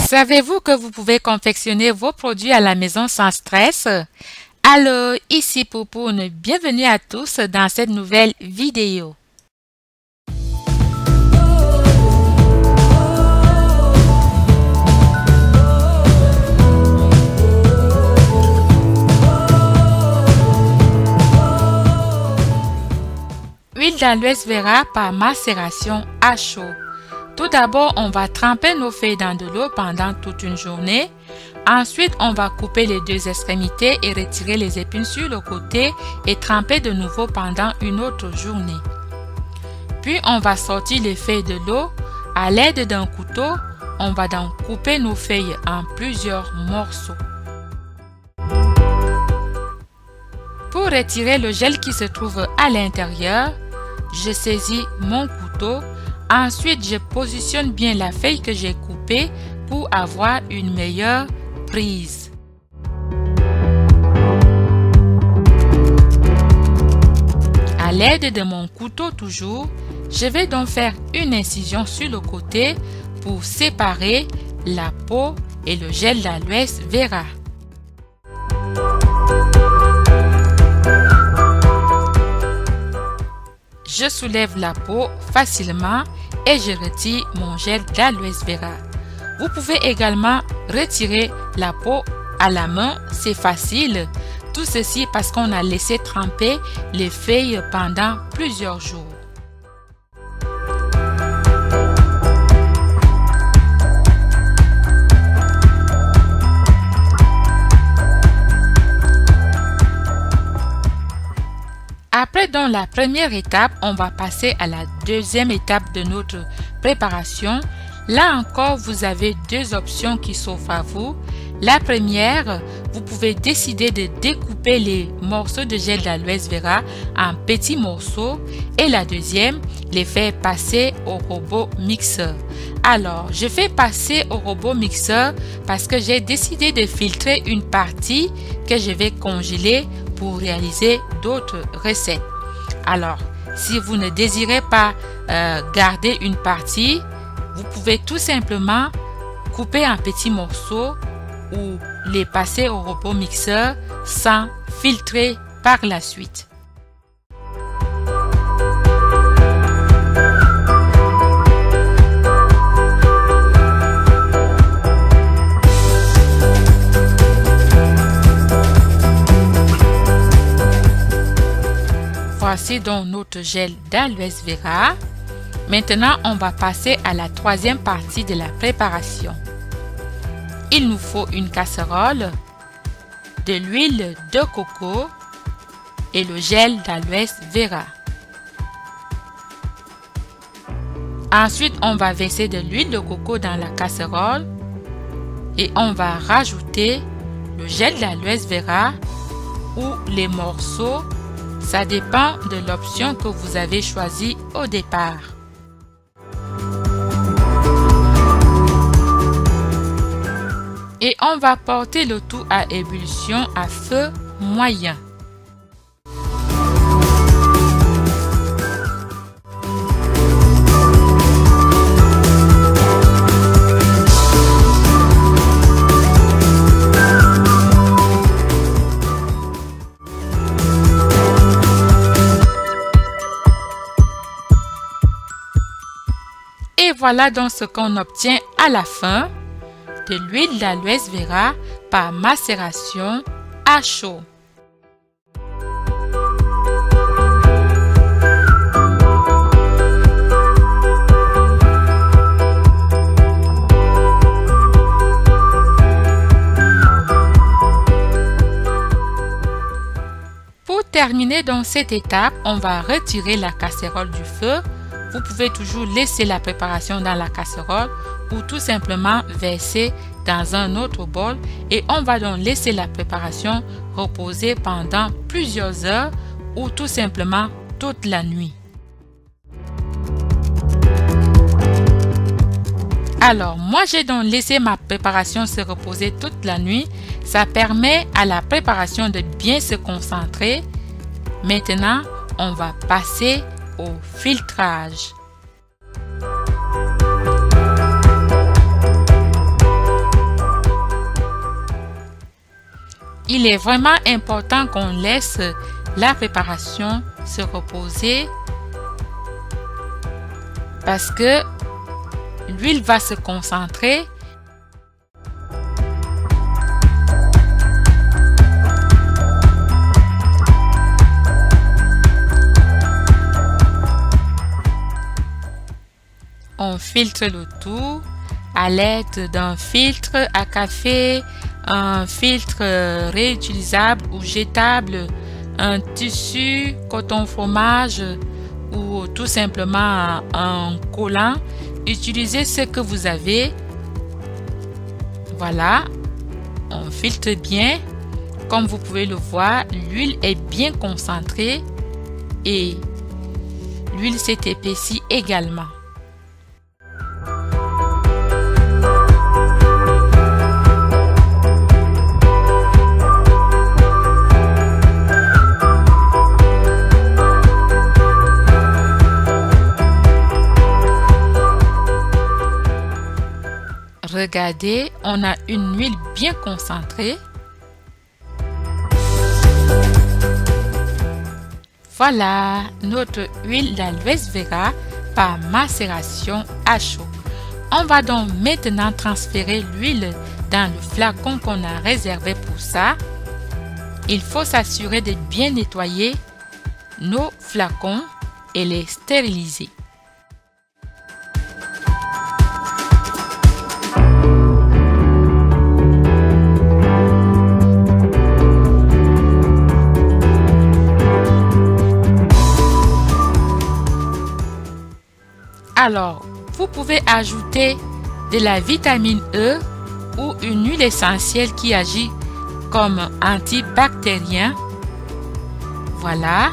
Savez-vous que vous pouvez confectionner vos produits à la maison sans stress? Alors, ici Poupoune, bienvenue à tous dans cette nouvelle vidéo. Huile d'aloès vera par macération à chaud. Tout d'abord, on va tremper nos feuilles dans de l'eau pendant toute une journée. Ensuite, on va couper les deux extrémités et retirer les épines sur le côté et tremper de nouveau pendant une autre journée. Puis, on va sortir les feuilles de l'eau. À l'aide d'un couteau, on va donc couper nos feuilles en plusieurs morceaux. Pour retirer le gel qui se trouve à l'intérieur, je saisis mon couteau. Ensuite, je positionne bien la feuille que j'ai coupée pour avoir une meilleure prise. À l'aide de mon couteau toujours, je vais donc faire une incision sur le côté pour séparer la peau et le gel d'aloès vera. Je soulève la peau facilement et je retire mon gel d'aloès vera. Vous pouvez également retirer la peau à la main, c'est facile. Tout ceci parce qu'on a laissé tremper les feuilles pendant plusieurs jours. Après donc la première étape, on va passer à la deuxième étape de notre préparation. Là encore, vous avez deux options qui s'offrent à vous. La première, vous pouvez décider de découper les morceaux de gel d'aloès vera en petits morceaux. Et la deuxième, les faire passer au robot mixeur. Alors, je fais passer au robot mixeur parce que j'ai décidé de filtrer une partie que je vais congeler pour réaliser d'autres recettes. Alors, si vous ne désirez pas garder une partie, vous pouvez tout simplement couper en petits morceaux ou les passer au robot mixeur sans filtrer par la suite. Voici donc notre gel d'aloès vera. Maintenant, on va passer à la troisième partie de la préparation. Il nous faut une casserole, de l'huile de coco et le gel d'aloès vera. Ensuite, on va verser de l'huile de coco dans la casserole et on va rajouter le gel d'aloès vera ou les morceaux. Ça dépend de l'option que vous avez choisie au départ. Et on va porter le tout à ébullition à feu moyen. Et voilà donc ce qu'on obtient à la fin, de l'huile d'aloès vera par macération à chaud. Pour terminer dans cette étape, on va retirer la casserole du feu. Vous pouvez toujours laisser la préparation dans la casserole ou tout simplement verser dans un autre bol et on va donc laisser la préparation reposer pendant plusieurs heures ou tout simplement toute la nuit. Alors, moi j'ai donc laissé ma préparation se reposer toute la nuit. Ça permet à la préparation de bien se concentrer. Maintenant, on va passer au filtrage. il est vraiment important qu'on laisse la préparation se reposer parce que l'huile va se concentrer. On filtre le tout à l'aide d'un filtre à café, un filtre réutilisable ou jetable, un tissu coton fromage ou tout simplement un collant. Utilisez ce que vous avez. Voilà, on filtre bien. Comme vous pouvez le voir, l'huile est bien concentrée et l'huile s'est épaissie également. Regardez, on a une huile bien concentrée. Voilà notre huile d'aloe vera par macération à chaud. On va donc maintenant transférer l'huile dans le flacon qu'on a réservé pour ça. Il faut s'assurer de bien nettoyer nos flacons et les stériliser. Alors, vous pouvez ajouter de la vitamine E ou une huile essentielle qui agit comme antibactérien. Voilà.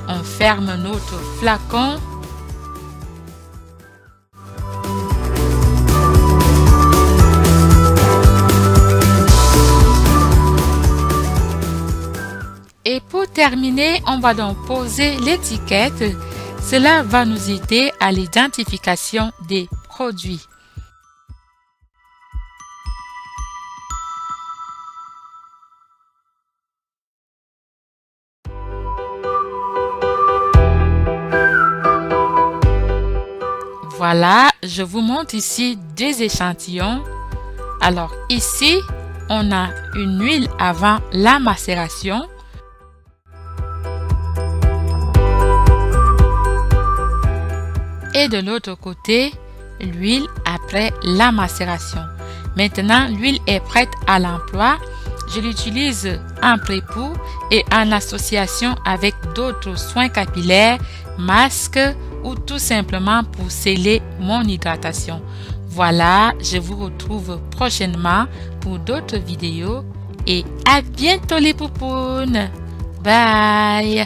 On ferme notre flacon. Et pour terminer, on va donc poser l'étiquette. Cela va nous aider à l'identification des produits. Voilà, je vous montre ici deux échantillons. Alors ici, on a une huile avant la macération. Et de l'autre côté, l'huile après la macération. Maintenant, l'huile est prête à l'emploi. Je l'utilise en pré-pou et en association avec d'autres soins capillaires, masques ou tout simplement pour sceller mon hydratation. Voilà, je vous retrouve prochainement pour d'autres vidéos et à bientôt les poupounes. Bye!